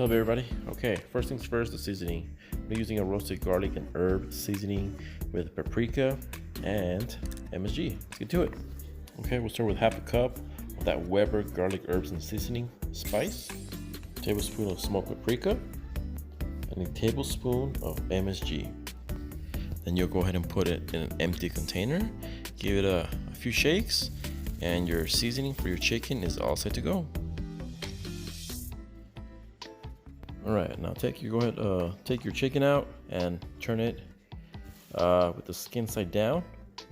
up, everybody? Okay, first things first, the seasoning. We're using a roasted garlic and herb seasoning with paprika and MSG. Let's get to it. Okay, we'll start with half a cup of that Weber garlic herbs and seasoning spice, a tablespoon of smoked paprika, and a tablespoon of MSG. Then you'll go ahead and put it in an empty container, give it a few shakes, and your seasoning for your chicken is all set to go. All right, now take your chicken out and turn it with the skin side down.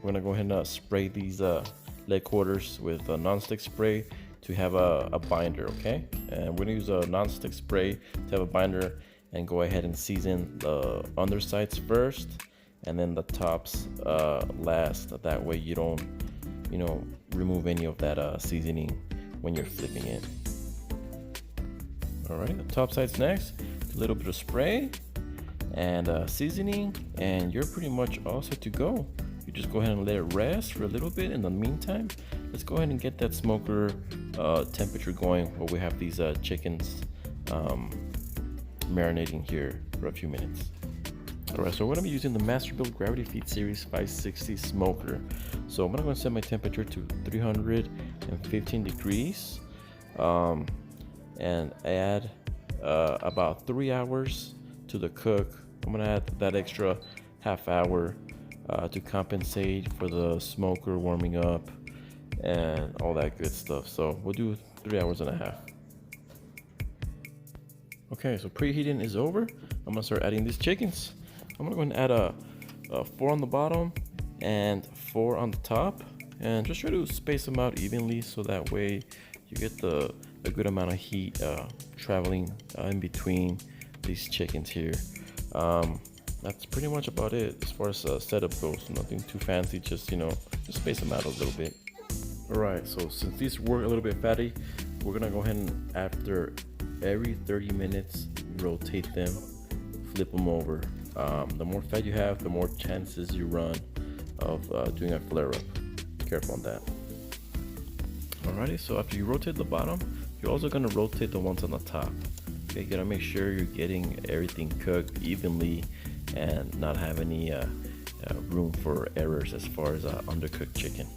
We're gonna go ahead and spray these leg quarters with a non-stick spray to have a binder, okay? And we're gonna use a non-stick spray to have a binder, and go ahead and season the undersides first and then the tops last. That way you don't, remove any of that seasoning when you're flipping it. All right, the top side's next. A little bit of spray and seasoning, and you're pretty much all set to go. You just go ahead and let it rest for a little bit. In the meantime, let's go ahead and get that smoker temperature going while we have these chickens marinating here for a few minutes. All right, so we're gonna be using the Masterbuilt Gravity Feed Series 560 smoker. So I'm gonna set my temperature to 315 degrees. And add about 3 hours to the cook. I'm gonna add that extra half hour to compensate for the smoker warming up and all that good stuff. So we'll do 3 hours and a half. Okay, so preheating is over. I'm gonna start adding these chickens. I'm gonna go ahead and add a 4 on the bottom and 4 on the top, and just try to space them out evenly so that way you get a good amount of heat traveling in between these chickens here. That's pretty much about it as far as setup goes. Nothing too fancy, just space them out a little bit. All right, so since these were a little bit fatty, we're gonna go ahead and, after every 30 minutes, rotate them, flip them over. The more fat you have, the more chances you run of doing a flare up. Careful on that. Alrighty, so after you rotate the bottom, you're also gonna rotate the ones on the top. Okay, you gotta make sure you're getting everything cooked evenly and not have any room for errors as far as undercooked chicken.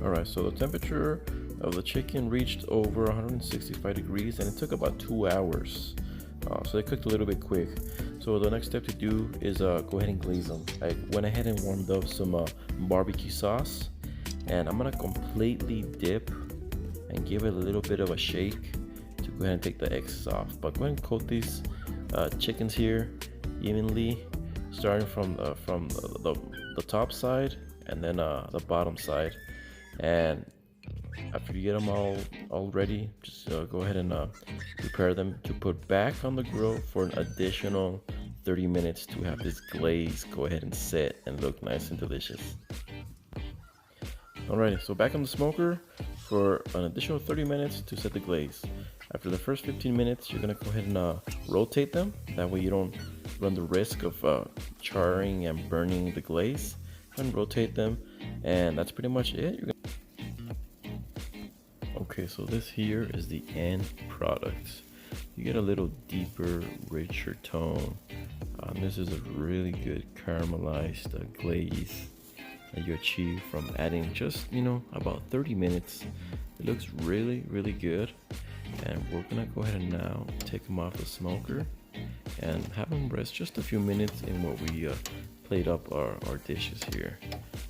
Alright, so the temperature of the chicken reached over 165 degrees, and it took about 2 hours. So they cooked a little bit quick. So the next step to do is go ahead and glaze them. I went ahead and warmed up some barbecue sauce, and I'm gonna completely dip and give it a little bit of a shake to go ahead and take the excess off. But go ahead and coat these chickens here evenly, starting from the top side and then the bottom side. And after you get them all ready, just go ahead and prepare them to put back on the grill for an additional 30 minutes to have this glaze go ahead and set and look nice and delicious. Alrighty, so back on the smoker for an additional 30 minutes to set the glaze. After the first 15 minutes, you're gonna go ahead and rotate them. That way you don't run the risk of charring and burning the glaze. Go ahead and rotate them, and that's pretty much it. Okay, so this here is the end product. You get a little deeper, richer tone. This is a really good caramelized glaze that you achieve from adding just about 30 minutes. It looks really, really good, and we're gonna go ahead and now take them off the smoker and have them rest just a few minutes in what we plate up our dishes here.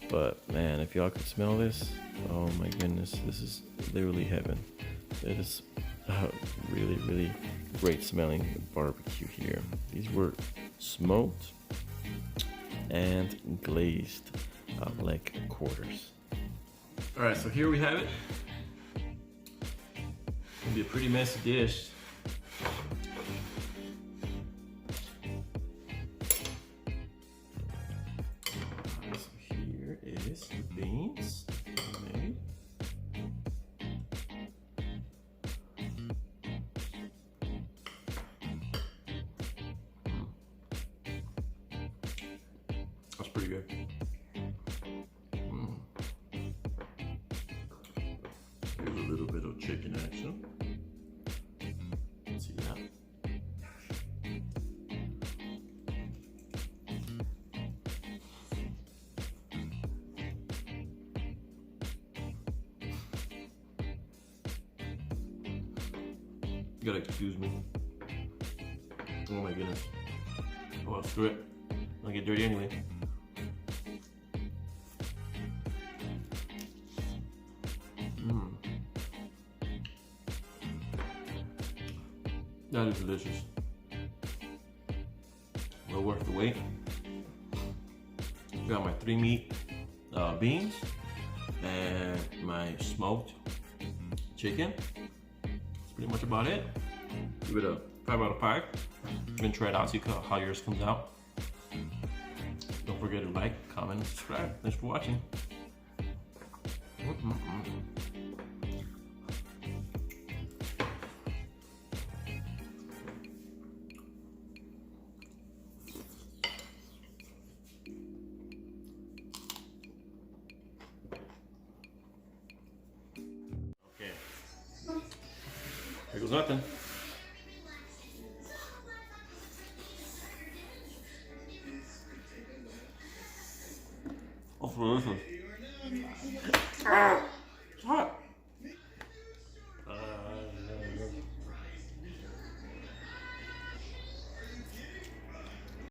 But man, if y'all could smell this, oh my goodness, this is literally heaven. It is really, really great smelling barbecue here. These were smoked and glazed leg quarters. All right, so here we have it. It'll be a pretty messy dish. So here is the beans made. That's pretty good. Here's a little bit of chicken action. You gotta excuse me. Oh my goodness. Oh well, screw it. I'll get dirty anyway. That is delicious. Well worth the wait. Got my 3 meat beans and my smoked chicken. That's pretty much about it. Give it a 5 out of 5. You can try it out, see how yours comes out. Don't forget to like, comment, and subscribe. Thanks for watching. Okay. Here goes nothing. Oh, delicious. It's hot.